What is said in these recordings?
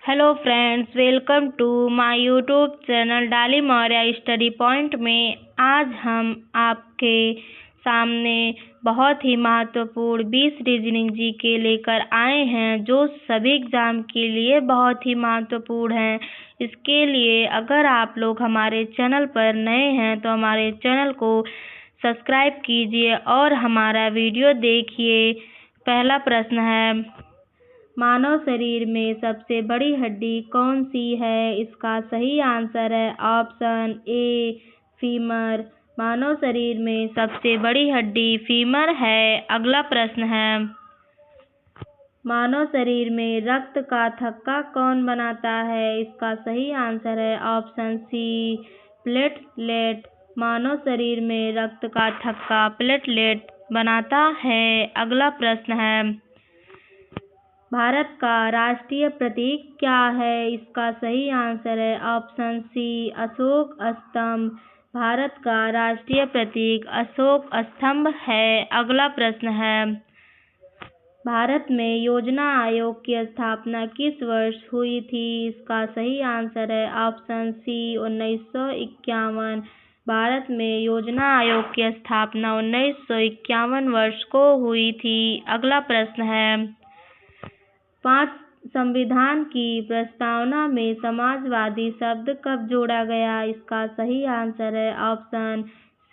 Hello friends, welcome to my YouTube channel Dali Maurya study point में आज हम आपके सामने बहुत ही महत्वपूर्ण 20 रीजनिंग जीके लेकर आए हैं जो सभी एग्ज़ाम के लिए बहुत ही महत्वपूर्ण है। इसके लिए अगर आप लोग हमारे चैनल पर नए हैं तो हमारे चैनल को सब्सक्राइब कीजिए और हमारा वीडियो देखिए। पहला प्रश्न है, मानव शरीर में सबसे बड़ी हड्डी कौन सी है? इसका सही आंसर है ऑप्शन ए फीमर। मानव शरीर में सबसे बड़ी हड्डी फीमर है। अगला प्रश्न है, मानव शरीर में रक्त का थक्का कौन बनाता है? इसका सही आंसर है ऑप्शन सी प्लेटलेट। मानव शरीर में रक्त का थक्का प्लेटलेट बनाता है। अगला प्रश्न है, भारत का राष्ट्रीय प्रतीक क्या है? इसका सही आंसर है ऑप्शन सी अशोक स्तंभ। भारत का राष्ट्रीय प्रतीक अशोक स्तंभ है। अगला प्रश्न है, भारत में योजना आयोग की स्थापना किस वर्ष हुई थी? इसका सही आंसर है ऑप्शन सी 1951। भारत में योजना आयोग की स्थापना 1951 वर्ष को हुई थी। अगला प्रश्न है, 5 संविधान की प्रस्तावना में समाजवादी शब्द कब जोड़ा गया? इसका सही आंसर है ऑप्शन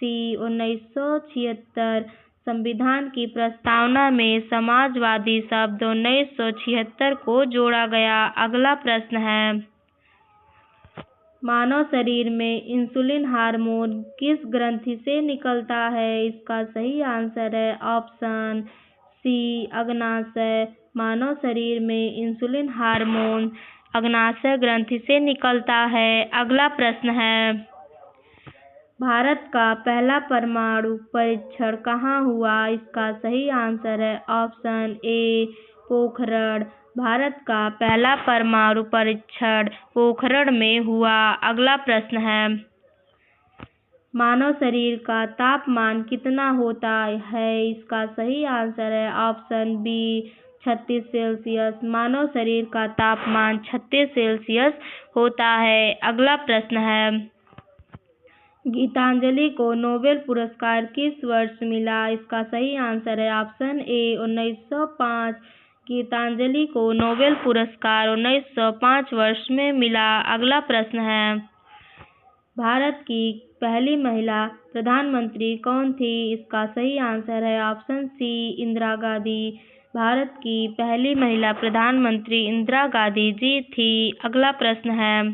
सी 1976। संविधान की प्रस्तावना में समाजवादी शब्द 1976 को जोड़ा गया। अगला प्रश्न है, मानव शरीर में इंसुलिन हार्मोन किस ग्रंथि से निकलता है? इसका सही आंसर है ऑप्शन सी अग्नाशय। मानव शरीर में इंसुलिन हार्मोन अग्नाशय ग्रंथि से निकलता है। अगला प्रश्न है, भारत का पहला परमाणु परीक्षण कहाँ हुआ? इसका सही आंसर है ऑप्शन ए पोखरण। भारत का पहला परमाणु परीक्षण पोखरण में हुआ। अगला प्रश्न है, मानव शरीर का तापमान कितना होता है? इसका सही आंसर है ऑप्शन बी 36 सेल्सियस। मानव शरीर का तापमान 36 सेल्सियस होता है। अगला प्रश्न है, गीतांजलि को नोबेल पुरस्कार किस वर्ष मिला? इसका सही आंसर है ऑप्शन ए 1905। गीतांजलि को नोबेल पुरस्कार 1905 वर्ष में मिला। अगला प्रश्न है, भारत की पहली महिला प्रधानमंत्री कौन थी? इसका सही आंसर है ऑप्शन सी इंदिरा गांधी। भारत की पहली महिला प्रधानमंत्री इंदिरा गांधी जी थी। अगला प्रश्न है,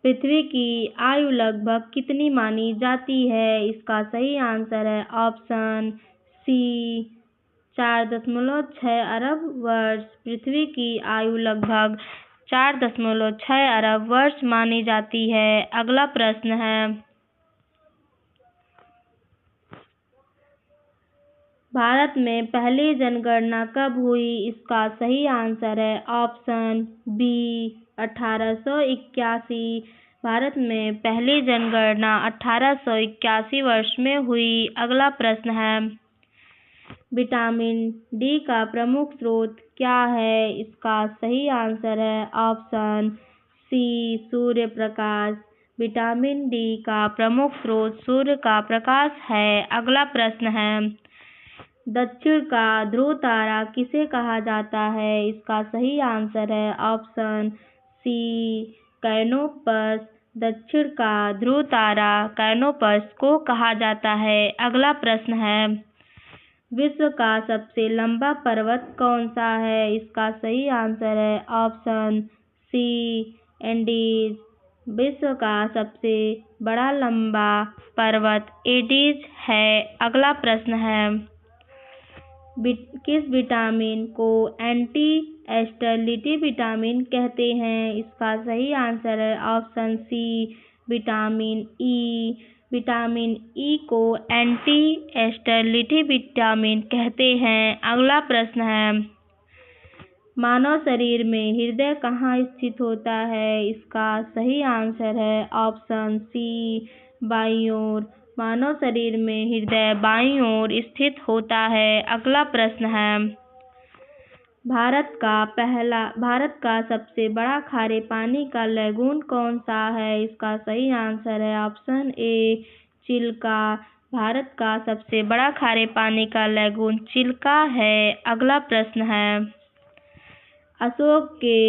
पृथ्वी की आयु लगभग कितनी मानी जाती है? इसका सही आंसर है ऑप्शन सी 4.6 अरब वर्ष। पृथ्वी की आयु लगभग 4.6 अरब वर्ष मानी जाती है। अगला प्रश्न है, भारत में पहली जनगणना कब हुई? इसका सही आंसर है ऑप्शन बी 1881। भारत में पहली जनगणना 1881 वर्ष में हुई। अगला प्रश्न है, विटामिन डी का प्रमुख स्रोत क्या है? इसका सही आंसर है ऑप्शन सी सूर्य प्रकाश। विटामिन डी का प्रमुख स्रोत सूर्य का प्रकाश है। अगला प्रश्न है, दक्षिण का ध्रुव तारा किसे कहा जाता है? इसका सही आंसर है ऑप्शन सी कैनोपस। दक्षिण का ध्रुव तारा कैनोपस को कहा जाता है। अगला प्रश्न है, विश्व का सबसे लंबा पर्वत कौन सा है? इसका सही आंसर है ऑप्शन सी एंडीज। विश्व का सबसे बड़ा लंबा पर्वत एडीज है। अगला प्रश्न है, किस विटामिन को एंटी एस्टर्लिटी विटामिन कहते हैं? इसका सही आंसर है option C vitamin E. Vitamin E को एंटी एस्टर्लिटी विटामिन कहते हैं। अगला प्रश्न है, मानव शरीर में हृदय कहाँ स्थित होता है? इसका सही आंसर है ऑप्शन सी बाईं ओर। मानव शरीर में हृदय बाईं ओर स्थित होता है। अगला प्रश्न है, भारत का सबसे बड़ा खारे पानी का लैगून कौन सा है? इसका सही आंसर है ऑप्शन ए चिल्का। भारत का सबसे बड़ा खारे पानी का लैगून चिल्का है। अगला प्रश्न है, अशोक के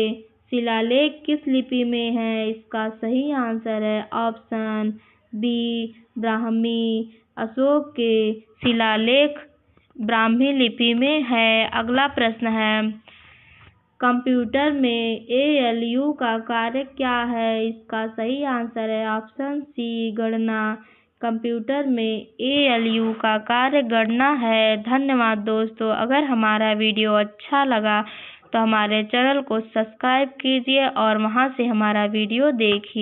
शिलालेख किस लिपि में है? इसका सही आंसर है ऑप्शन बी ब्राह्मी। अशोक के शिलालेख ब्राह्मी लिपि में है। अगला प्रश्न है, कंप्यूटर में ALU का कार्य क्या है? इसका सही आंसर है ऑप्शन सी गणना। कंप्यूटर में ALU का कार्य गणना है। धन्यवाद दोस्तों। अगर हमारा वीडियो अच्छा लगा तो हमारे चैनल को सब्सक्राइब कीजिए और वहां से हमारा वीडियो देखिए।